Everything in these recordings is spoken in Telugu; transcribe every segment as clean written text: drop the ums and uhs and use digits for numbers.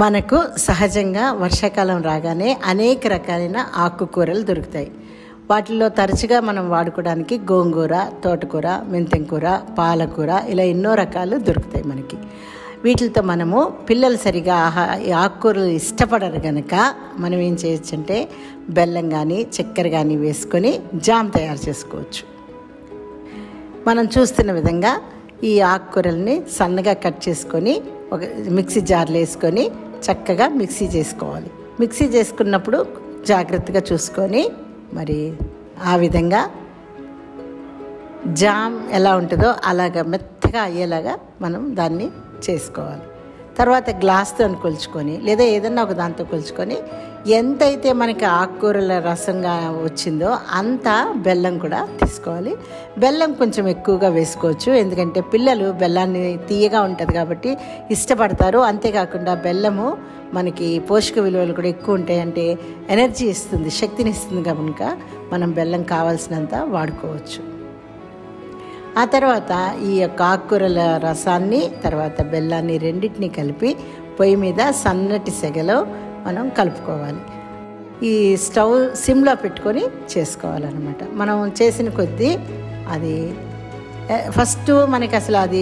మనకు సహజంగా వర్షాకాలం రాగానే అనేక రకాలైన ఆకుకూరలు దొరుకుతాయి. వాటిల్లో తరచుగా మనం వాడుకోవడానికి గోంగూర, తోటకూర, మెంతెంకూర, పాలకూర ఇలా ఎన్నో రకాలు దొరుకుతాయి మనకి. వీటితో మనము పిల్లలు సరిగా ఈ ఆకుకూరలు ఇష్టపడరు కనుక మనం ఏం చేయొచ్చు అంటే బెల్లం కానీ చక్కెర కానీ వేసుకొని జామ్ తయారు చేసుకోవచ్చు. మనం చూస్తున్న విధంగా ఈ ఆకుకూరల్ని సన్నగా కట్ చేసుకొని ఒక మిక్సీ జార్లో వేసుకొని చక్కగా మిక్సీ చేసుకోవాలి. మిక్సీ చేసుకున్నప్పుడు జాగ్రత్తగా చూసుకొని మరి ఆ విధంగా జామ్ ఎలా ఉంటుందో అలాగా మెత్తగా అయ్యేలాగా మనం దాన్ని చేసుకోవాలి. తర్వాత గ్లాస్తో కొలుచుకొని లేదా ఏదన్నా ఒక దాంతో కొలుచుకొని ఎంతైతే మనకి ఆకుకూరల రసంగా వచ్చిందో అంత బెల్లం కూడా తీసుకోవాలి. బెల్లం కొంచెం ఎక్కువగా వేసుకోవచ్చు, ఎందుకంటే పిల్లలు బెల్లాన్ని తీయగా ఉంటుంది కాబట్టి ఇష్టపడతారు. అంతేకాకుండా బెల్లము మనకి పోషక విలువలు కూడా ఎక్కువ ఉంటాయి, అంటే ఎనర్జీ ఇస్తుంది, శక్తిని ఇస్తుంది కనుక మనం బెల్లం కావాల్సినంత వాడుకోవచ్చు. ఆ తర్వాత ఈ యొక్క ఆకుకూరల రసాన్ని తర్వాత బెల్లాన్ని రెండింటినీ కలిపి పొయ్యి మీద సన్నటి సెగలో మనం కలుపుకోవాలి. ఈ స్టవ్ సిమ్లో పెట్టుకొని చేసుకోవాలన్నమాట. మనం చేసిన కొద్దీ అది ఫస్ట్ మనకి అసలు అది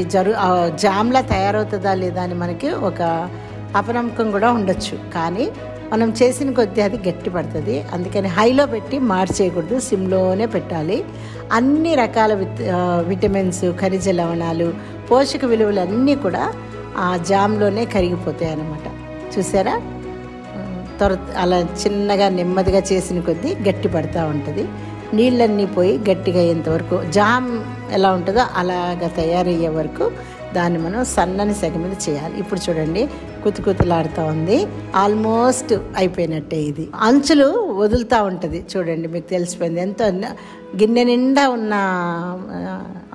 జామ్లా తయారవుతుందా లేదా అని మనకి ఒక అపనమ్మకం కూడా ఉండొచ్చు, కానీ మనం చేసిన కొద్దీ అది గట్టి పడుతుంది. అందుకని హైలో పెట్టి మార్చేయకూడదు, సిమ్లోనే పెట్టాలి. అన్ని రకాల విటమిన్స్, ఖనిజ లవణాలు, పోషక విలువలు అన్నీ కూడా ఆ జామ్లోనే కరిగిపోతాయి అన్నమాట. చూసారా, అలా చిన్నగా నెమ్మదిగా చేసిన కొద్దీ గట్టి పడుతూ ఉంటుంది. నీళ్ళన్నీ పోయి గట్టిగా అయ్యేంతవరకు జామ్ ఎలా ఉంటుందో అలాగా తయారయ్యే వరకు దాన్ని మనం సన్నని సెగ మీద చేయాలి. ఇప్పుడు చూడండి కుతుకుతులాడుతూ ఉంది, ఆల్మోస్ట్ అయిపోయినట్టే. ఇది అంచులు వదులుతూ ఉంటుంది చూడండి, మీకు తెలిసిపోయింది. ఎంతో గిన్నె నిండా ఉన్న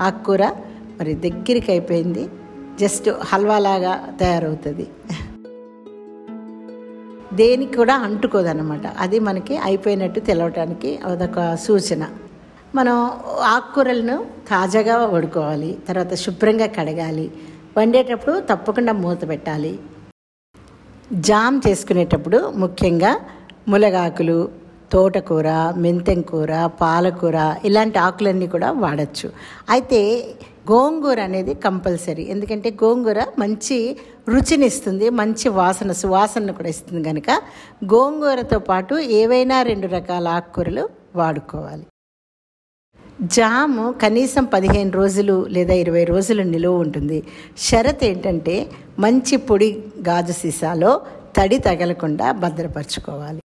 ఆకుకూర మరి దగ్గరికి అయిపోయింది, జస్ట్ హల్వాలాగా తయారవుతుంది. దేనికి కూడా అంటుకోదన్నమాట. అది మనకి అయిపోయినట్టు తెలవటానికి అదొక సూచన. మనం ఆకుకూరలను తాజాగా వండుకోవాలి, తర్వాత శుభ్రంగా కడగాలి, వండేటప్పుడు తప్పకుండా మూత పెట్టాలి. జామ్ చేసుకునేటప్పుడు ముఖ్యంగా ములగాకులు, తోటకూర, మెంతెంకూర, పాలకూర ఇలాంటి ఆకులన్నీ కూడా వాడచ్చు. అయితే గోంగూర అనేది కంపల్సరీ, ఎందుకంటే గోంగూర మంచి రుచినిస్తుంది, మంచి సువాసనను కూడా ఇస్తుంది కనుక గోంగూరతో పాటు ఏవైనా 2 రకాల ఆకుకూరలు వాడుకోవాలి. జాము కనీసం 15 రోజులు లేదా 20 రోజులు నిలువ ఉంటుంది. షరత్ ఏంటంటే మంచి పొడి గాజు సీసాలో తడి తగలకుండా భద్రపరచుకోవాలి.